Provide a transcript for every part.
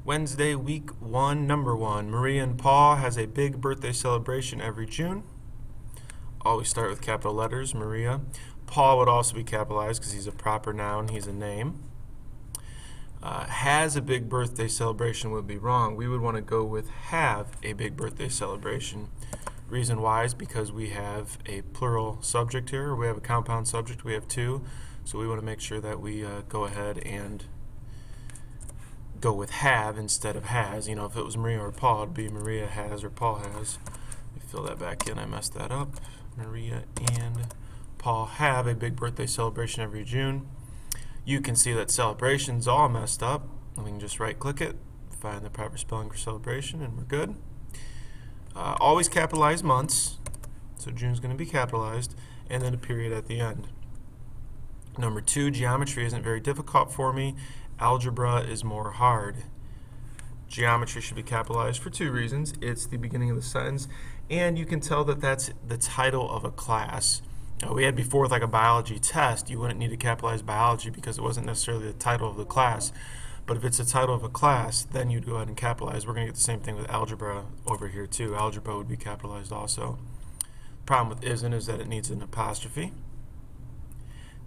Wednesday, week 1, number 1. Maria and Paul has a big birthday celebration every June. Always start with capital letters, Maria. Paul would also be capitalized because he's a proper noun, he's a name. Has a big birthday celebration would be wrong. We would want to go with have a big birthday celebration. Reason why is because we have a plural subject here, or we have a compound subject, we have two. So we want to make sure that we go ahead and go with have instead of has. You know, if it was Maria or Paul, it'd be Maria has or Paul has. Let me fill that back in. I messed that up. Maria and Paul have a big birthday celebration every June. You can see that celebration's all messed up. We can just right-click it, find the proper spelling for celebration, and we're good. Always capitalize months, so June's going to be capitalized, and then a period at the end. Number 2, geometry isn't very difficult for me. Algebra is more hard. Geometry should be capitalized for 2 reasons. It's the beginning of the sentence, and you can tell that that's the title of a class. We had before with like a biology test, you wouldn't need to capitalize biology because it wasn't necessarily the title of the class. But if it's the title of a class, then you'd go ahead and capitalize. We're going to get the same thing with algebra over here too. Algebra would be capitalized also. Problem with isn't is that it needs an apostrophe.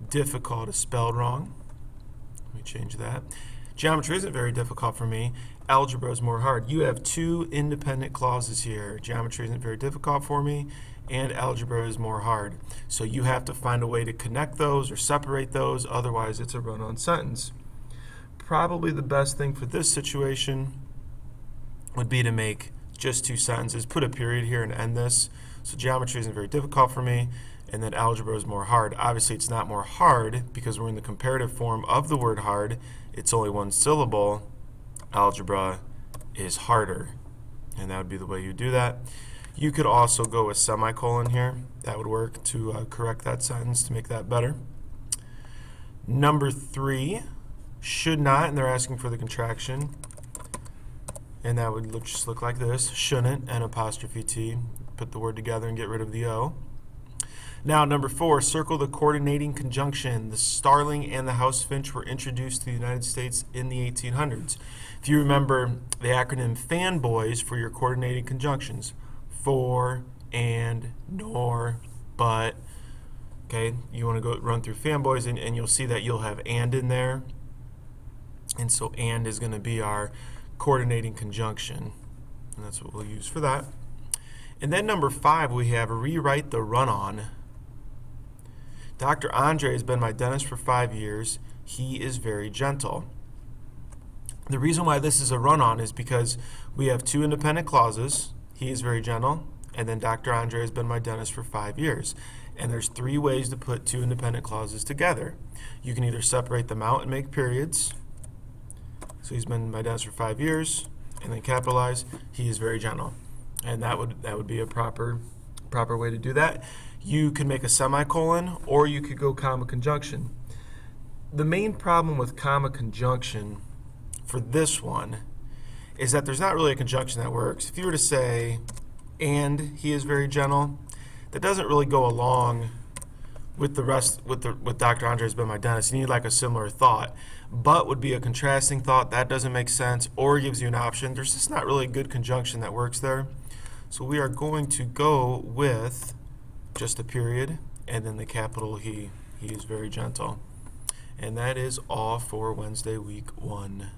Difficult is spelled wrong. Let me change that. Geometry isn't very difficult for me. Algebra is more hard. You have 2 independent clauses here. Geometry isn't very difficult for me, and algebra is more hard. So you have to find a way to connect those or separate those, otherwise it's a run-on sentence. Probably the best thing for this situation would be to make just 2 sentences, put a period here and end this. So geometry isn't very difficult for me, and then algebra is more hard. Obviously it's not more hard because we're in the comparative form of the word hard. It's only 1 syllable. Algebra is harder, and that would be the way you do that. You could also go with semicolon here. That would work to correct that sentence to make that better. Number 3, should not, and they're asking for the contraction, and that would just look like this: shouldn't and apostrophe T. Put the word together and get rid of the O. Now, number 4, circle the coordinating conjunction. The starling and the house finch were introduced to the United States in the 1800s. If you remember the acronym FANBOYS for your coordinating conjunctions, for, and, nor, but. Okay, you want to go run through FANBOYS, and you'll see that you'll have and in there. And so and is going to be our coordinating conjunction, and that's what we'll use for that. And then number 5, we have rewrite the run-on. Dr. Andre has been my dentist for 5 years. He is very gentle. The reason why this is a run-on is because we have 2 independent clauses. He is very gentle, and then Dr. Andre has been my dentist for 5 years. And there's 3 ways to put 2 independent clauses together. You can either separate them out and make periods. So he's been my dentist for 5 years, and then capitalize, he is very gentle. And that would be a proper way to do that. You can make a semicolon, or you could go comma conjunction. The main problem with comma conjunction for this one is that there's not really a conjunction that works. If you were to say, and he is very gentle, that doesn't really go along with the rest, with Dr. Andre has been my dentist. You need like a similar thought. But would be a contrasting thought. That doesn't make sense, or gives you an option. There's just not really a good conjunction that works there. So we are going to go with just a period and then the capital he. He is very gentle. And that is all for Wednesday, week 1.